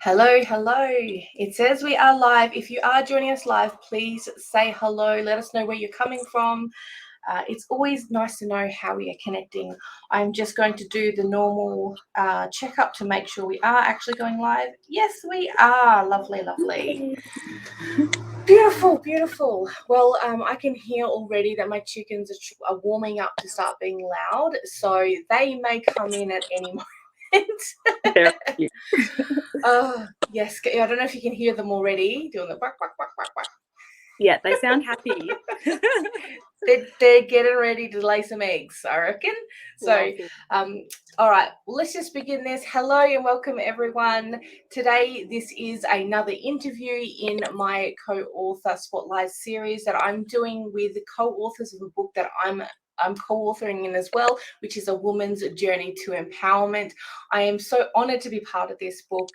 Hello, hello. It says we are live. If you are joining us live, please say hello. Let us know where you're coming from. It's always nice to know how we are connecting. I'm just going to do the normal checkup to make sure we are actually going live. Yes, we are. Lovely, lovely. Beautiful, beautiful. Well, I can hear already that my chickens are warming up to start being loud, so they may come in at any moment. Oh, yes. I don't know if you can hear them already doing the quack, quack, quack, quack, quack. Yeah, they sound happy. They're getting ready to lay some eggs, I reckon. So, all right, let's just begin this. Hello and welcome, everyone. Today, this is another interview in my co-author Spotlight series that I'm doing with co-authors of a book that I'm co-authoring in as well, which is A Woman's Journey to Empowerment. I am so honored to be part of this book,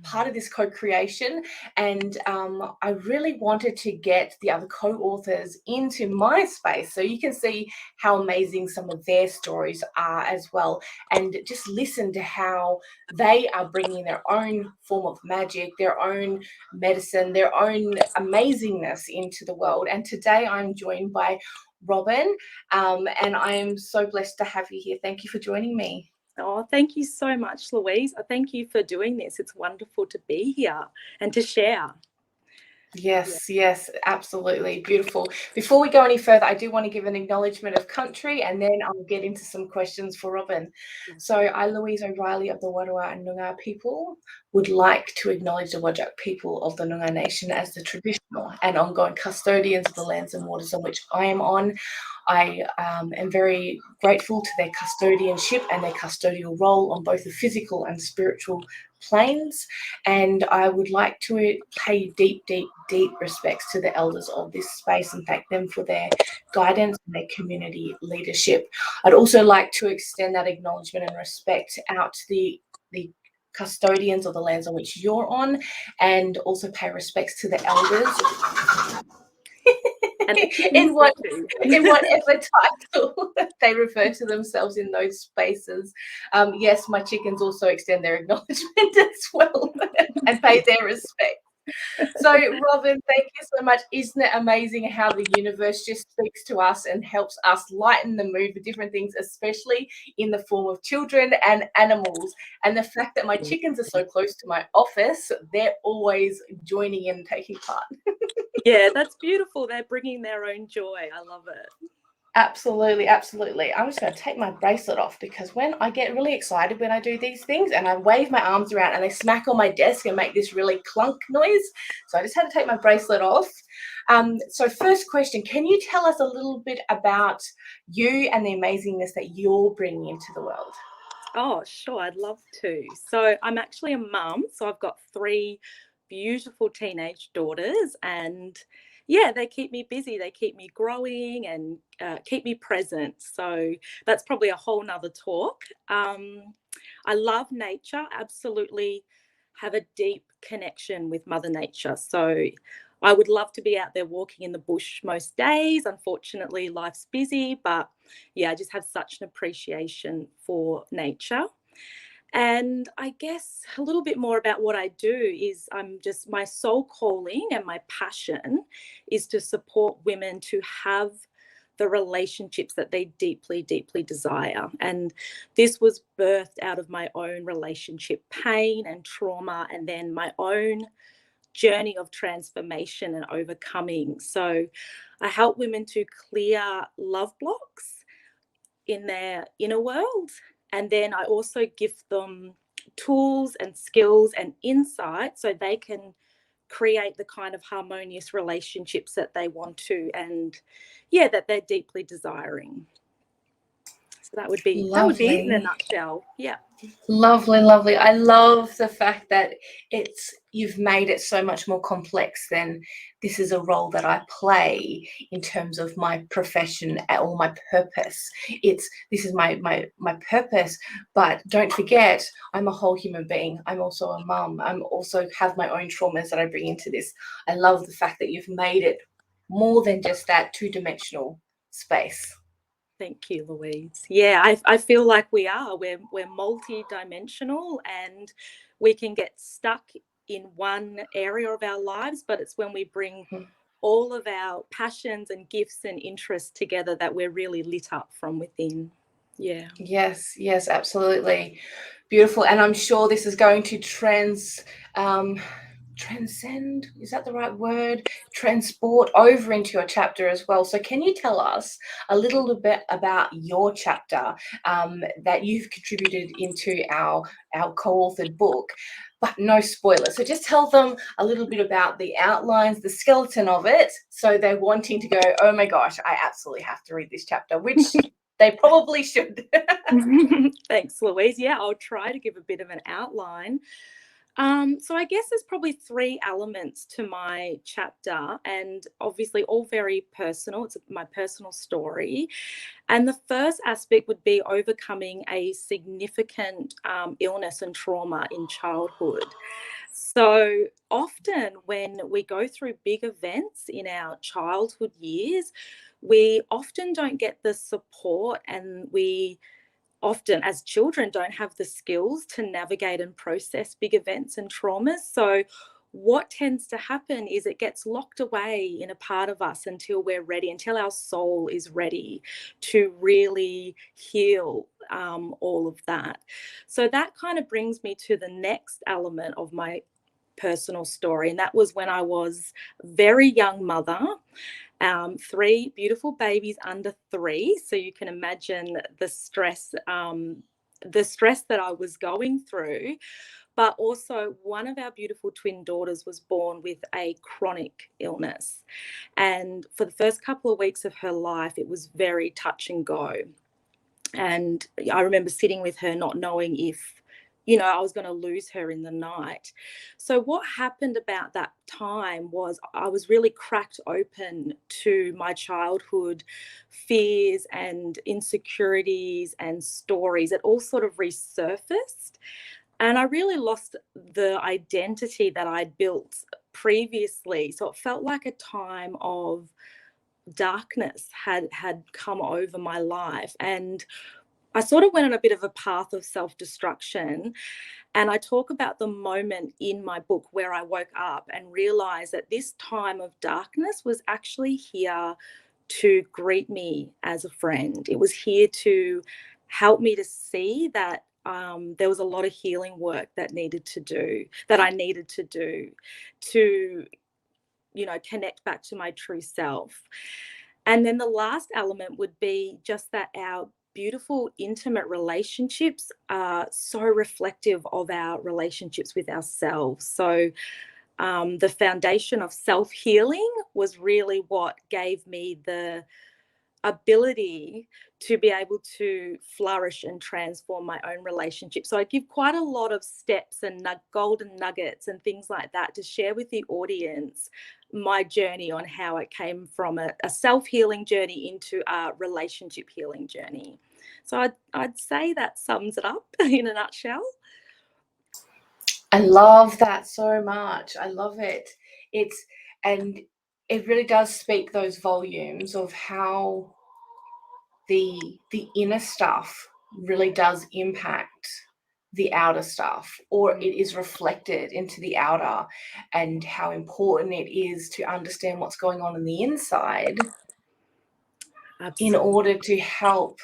part of this co-creation, and I really wanted to get the other co-authors into my space so you can see how amazing some of their stories are as well, and just listen to how they are bringing their own form of magic, their own medicine, their own amazingness into the world. And today I'm joined by Robyn, and I am so blessed to have you here. Thank you for joining me. Oh, thank you so much, Louise. Thank you for doing this. It's wonderful to be here and to share. Yes, absolutely. Beautiful. Before we go any further, I do want to give an acknowledgement of country, and then I'll get into some questions for Robyn. So I, Louise O'Reilly of the Wadawurrung and Noongar people, would like to acknowledge the Whadjuk people of the Noongar Nation as the traditional and ongoing custodians of the lands and waters on which I am on. I am very grateful to their custodianship and their custodial role on both the physical and spiritual planes, and I would like to pay deep respects to the elders of this space and thank them for their guidance and their community leadership. I'd also like to extend that acknowledgement and respect out to the custodians of the lands on which you're on, and also pay respects to the elders in whatever title they refer to themselves in those spaces. Yes, my chickens also extend their acknowledgement as well and pay their respect. So, Robyn, thank you so much. Isn't it amazing how the universe just speaks to us and helps us lighten the mood with different things, especially in the form of children and animals? And the fact that my chickens are so close to my office, they're always joining in and taking part. Yeah, that's beautiful. They're bringing their own joy. I love it. Absolutely. I'm just going to take my bracelet off, because when I get really excited when I do these things and I wave my arms around and they smack on my desk and make this really clunk noise. So I just had to take my bracelet off. So first question, can you tell us a little bit about you and the amazingness that you're bringing into the world? Oh, sure. I'd love to. So I'm actually a mum. So I've got 3 beautiful teenage daughters, and yeah, they keep me busy. They keep me growing and keep me present. So that's probably a whole nother talk. I love nature, absolutely have a deep connection with Mother Nature. So I would love to be out there walking in the bush most days. Unfortunately, life's busy, but yeah, I just have such an appreciation for nature. And I guess a little bit more about what I do is my soul calling and my passion is to support women to have the relationships that they deeply desire. And this was birthed out of my own relationship pain and trauma, and then my own journey of transformation and overcoming. So I help women to clear love blocks in their inner world. And then I also give them tools and skills and insight so they can create the kind of harmonious relationships that they want to, and yeah, that they're deeply desiring. So that would be it in a nutshell. Yeah. Lovely. I love the fact that you've made it so much more complex than this is a role that I play in terms of my profession or my purpose. This is my purpose, but don't forget, I'm a whole human being. I'm also a mum. I'm also have my own traumas that I bring into this. I love the fact that you've made it more than just that 2-dimensional space. Thank you, Louise. Yeah, I feel like we are. We're multi-dimensional, and we can get stuck in one area of our lives, but it's when we bring all of our passions and gifts and interests together that we're really lit up from within. Yeah. Yes, yes, absolutely. Beautiful. And I'm sure this is going to transcend, is that the right word? Transport over into your chapter as well. So can you tell us a little bit about your chapter that you've contributed into our co-authored book, but no spoilers. So just tell them a little bit about the outlines, the skeleton of it, so they're wanting to go, oh my gosh, I absolutely have to read this chapter, which they probably should. Thanks, Louise. Yeah, I'll try to give a bit of an outline. So I guess there's probably 3 elements to my chapter, and obviously all very personal. It's my personal story. And the first aspect would be overcoming a significant illness and trauma in childhood. So often when we go through big events in our childhood years, we often don't get the support, and we often as children don't have the skills to navigate and process big events and traumas. So what tends to happen is it gets locked away in a part of us until we're ready, until our soul is ready to really heal all of that. So that kind of brings me to the next element of my personal story, and that was when I was a very young mother. 3 beautiful babies under 3. So you can imagine the stress that I was going through. But also one of our beautiful twin daughters was born with a chronic illness. And for the first couple of weeks of her life, it was very touch and go. And I remember sitting with her not knowing if, I was going to lose her in the night. So what happened about that time was I was really cracked open to my childhood fears and insecurities and stories. It all sort of resurfaced. And I really lost the identity that I'd built previously. So it felt like a time of darkness had come over my life. And I sort of went on a bit of a path of self-destruction. And I talk about the moment in my book where I woke up and realized that this time of darkness was actually here to greet me as a friend. It was here to help me to see that there was a lot of healing work that I needed to do to, connect back to my true self. And then the last element would be just that our beautiful, intimate relationships are so reflective of our relationships with ourselves. So the foundation of self-healing was really what gave me the ability to be able to flourish and transform my own relationship. So I give quite a lot of steps and golden nuggets and things like that to share with the audience my journey on how it came from a self-healing journey into a relationship healing journey. So I'd say that sums it up in a nutshell. I love that so much. I love it. And it really does speak those volumes of how the inner stuff really does impact the outer stuff, or it is reflected into the outer, and how important it is to understand what's going on in the inside. Absolutely. In order to help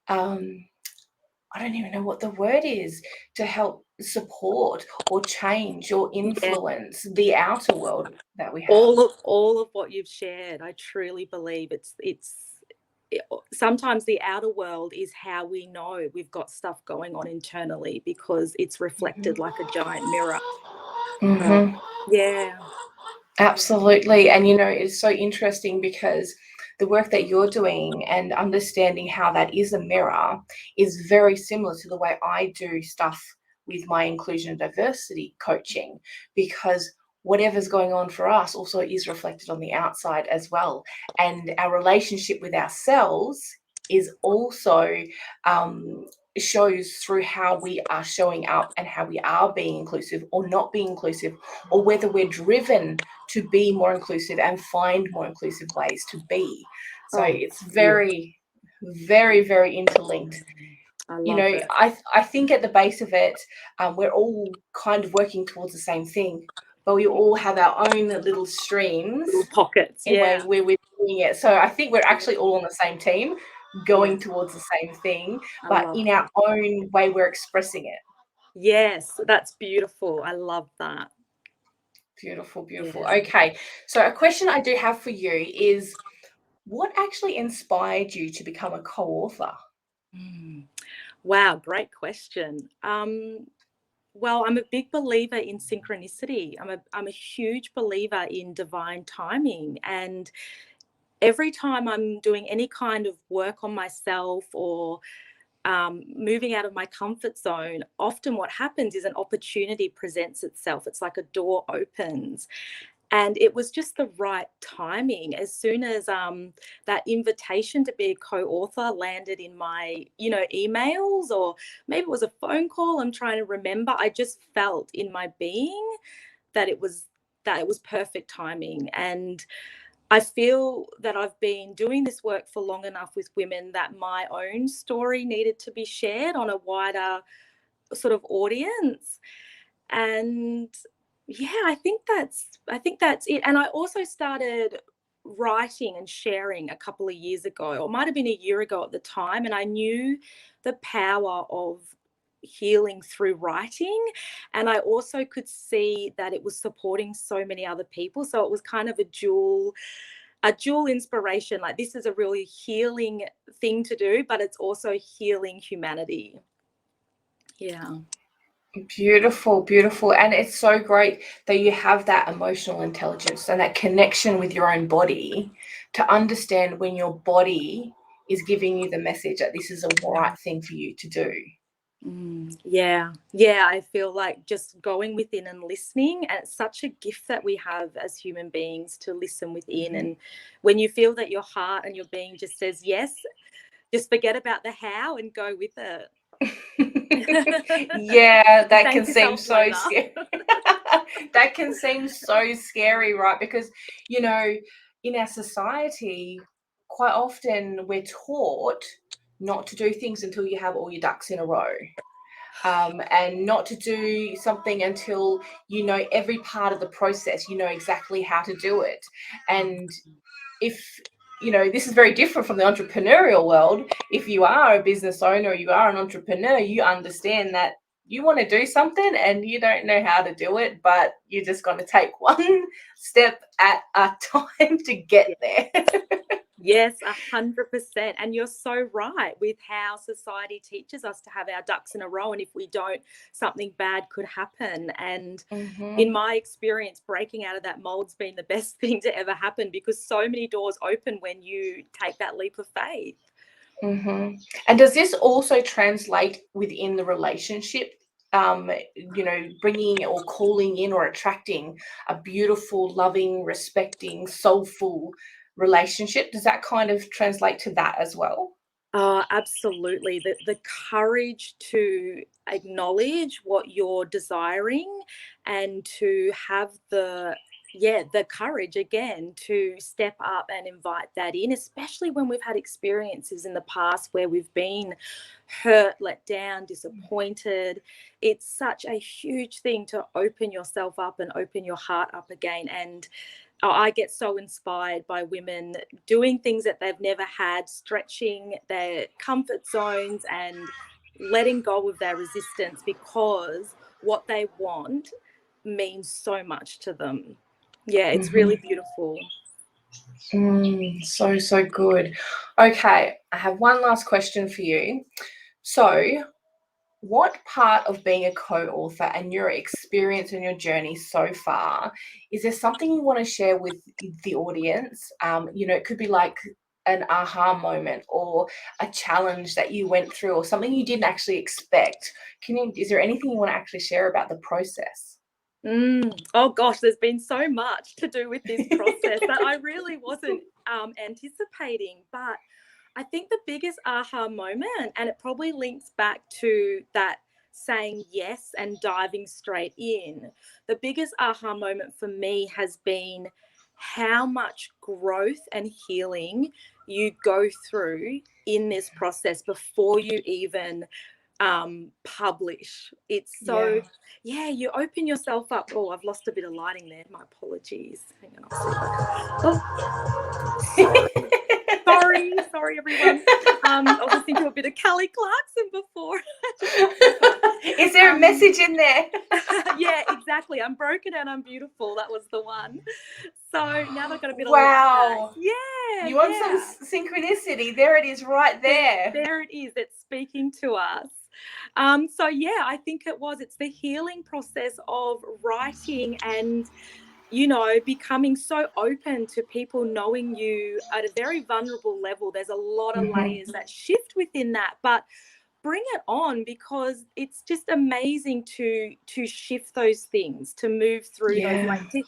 I don't even know what the word is, to help support or change or influence the outer world that we have. All of what you've shared, I truly believe sometimes the outer world is how we know we've got stuff going on internally, because it's reflected like a giant mirror. Yeah. Absolutely. And, it's so interesting because the work that you're doing and understanding how that is a mirror is very similar to the way I do stuff with my inclusion and diversity coaching, because whatever's going on for us also is reflected on the outside as well. And our relationship with ourselves is also shows through how we are showing up and how we are being inclusive or not being inclusive, or whether we're driven to be more inclusive and find more inclusive ways to be. So it's very, very, very interlinked. I You love know, it. I think at the base of it, we're all kind of working towards the same thing, but we all have our own little streams Little pockets, in yeah. where we're doing it. So I think we're actually all on the same team, going Yeah. towards the same thing, I but love in our that. own way we're expressing it. Yes, that's beautiful. I love that. Beautiful, beautiful. Yeah. Okay, so a question I do have for you is, what actually inspired you to become a co-author? Wow, great question. Well, I'm a big believer in synchronicity. I'm a huge believer in divine timing, and every time I'm doing any kind of work on myself or moving out of my comfort zone, often what happens is an opportunity presents itself. It's like a door opens. And it was just the right timing. As soon as that invitation to be a co-author landed in my, emails, or maybe it was a phone call, I'm trying to remember, I just felt in my being that it was perfect timing. And I feel that I've been doing this work for long enough with women that my own story needed to be shared on a wider sort of audience. And yeah, I think that's it. And I also started writing and sharing a couple of years ago, or it might have been a year ago at the time, and I knew the power of healing through writing, and I also could see that it was supporting so many other people. So it was kind of a dual inspiration. Like, this is a really healing thing to do, but it's also healing humanity. Yeah. Beautiful, beautiful. And it's so great that you have that emotional intelligence and that connection with your own body to understand when your body is giving you the message that this is a right thing for you to do. Yeah, yeah, I feel like just going within and listening, and it's such a gift that we have as human beings to listen within. Mhm. And when you feel that your heart and your being just says yes, just forget about the how and go with it. Yeah, And that can thank seem yourself so later. scary. That can seem so scary, right? Because, you know, in our society, quite often we're taught not to do things until you have all your ducks in a row. And not to do something until you know every part of the process, you know exactly how to do it. And if this is very different from the entrepreneurial world. If you are a business owner, you are an entrepreneur, you understand that you want to do something and you don't know how to do it, but you're just going to take one step at a time to get there. Yes, 100%. And you're so right with how society teaches us to have our ducks in a row. And if we don't, something bad could happen. And in Mhm. my experience, breaking out of that mold's been the best thing to ever happen, because so many doors open when you take that leap of faith. Mhm. And does this also translate within the relationship? Bringing or calling in or attracting a beautiful, loving, respecting, soulful relationship. Does that kind of translate to that as well? Oh, absolutely. The courage to acknowledge what you're desiring, and to have the courage again to step up and invite that in, especially when we've had experiences in the past where we've been hurt, let down, disappointed. It's such a huge thing to open yourself up and open your heart up again. And I get so inspired by women doing things that they've never had, stretching their comfort zones and letting go of their resistance, because what they want means so much to them. Yeah, it's really Mhm. beautiful. So, so good. Okay, I have one last question for you. So, what part of being a co-author and your experience and your journey so far, is there something you want to share with the audience? It could be like an aha moment or a challenge that you went through or something you didn't actually expect. Is there anything you want to actually share about the process? Oh gosh, there's been so much to do with this process that I really wasn't anticipating. But I think the biggest aha moment, and it probably links back to that saying yes and diving straight in, the biggest aha moment for me has been how much growth and healing you go through in this process before you even publish. It's so, you open yourself up. Oh, I've lost a bit of lighting there. My apologies. Hang on, I'll see if I can. Oh, sorry, everyone. I was listening to a bit of Kelly Clarkson before. Is there a message in there? Yeah, exactly. I'm broken and I'm beautiful. That was the one. So now they've got a bit of wow. light back. Yeah. You want some synchronicity? There it is, right there. There it is. It's speaking to us. So yeah, I think it's the healing process of writing and, you know, becoming so open to people knowing you at a very vulnerable level. There's a lot of layers that shift within that, but bring it on, because it's just amazing to shift those things, to move through those, like to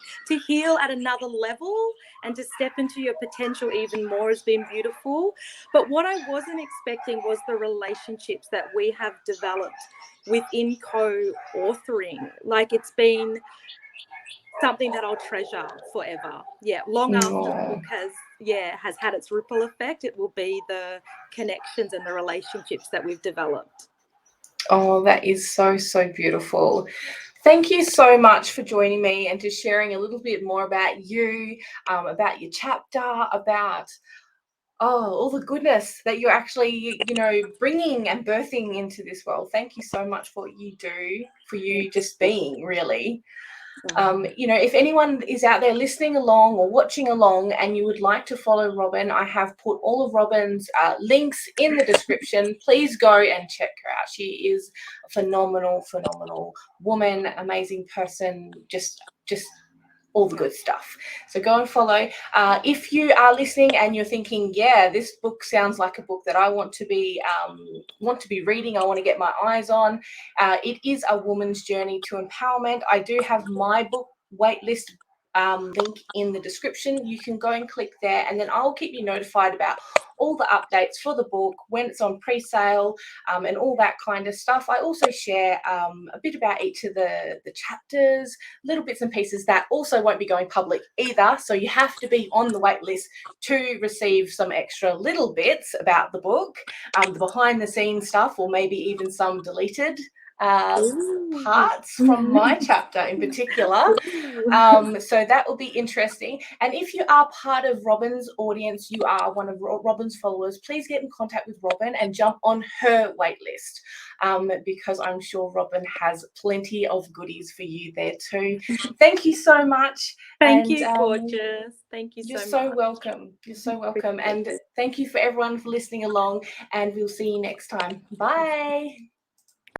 heal at another level and to step into your potential even more has been beautiful. But what I wasn't expecting was the relationships that we have developed within co-authoring. Like, it's been something that I'll treasure forever. Yeah, long after the book has had its ripple effect, it will be the connections and the relationships that we've developed. Oh, that is so, so beautiful. Thank you so much for joining me and just sharing a little bit more about you, about your chapter, about all the goodness that you're actually, you know, bringing and birthing into this world. Thank you so much for what you do, for you just being, really. You know, if anyone is out there listening along or watching along and you would like to follow Robyn, I have put all of Robyn's links in the description. Please go and check her out. She is a phenomenal, phenomenal woman, amazing person, just all the good stuff. So go and follow. If you are listening and you're thinking, yeah, this book sounds like a book that I want to be reading, I want to get my eyes on, it is A Woman's Journey to Empowerment. I do have my book waitlist link in the description. You can go and click there, and then I'll keep you notified about all the updates for the book, when it's on pre-sale, and all that kind of stuff. I also share a bit about each of the chapters, little bits and pieces that also won't be going public either. So you have to be on the wait list to receive some extra little bits about the book, the behind the scenes stuff, or maybe even some deleted parts from my chapter in particular. So that will be interesting. And if you are part of Robyn's audience, you are one of Robyn's followers, please get in contact with Robyn and jump on her waitlist, because I'm sure Robyn has plenty of goodies for you there too. Thank you so much. Thank you, gorgeous. Thank you so much. You're so welcome. You're so welcome. And thank you for everyone for listening along, and we'll see you next time. Bye.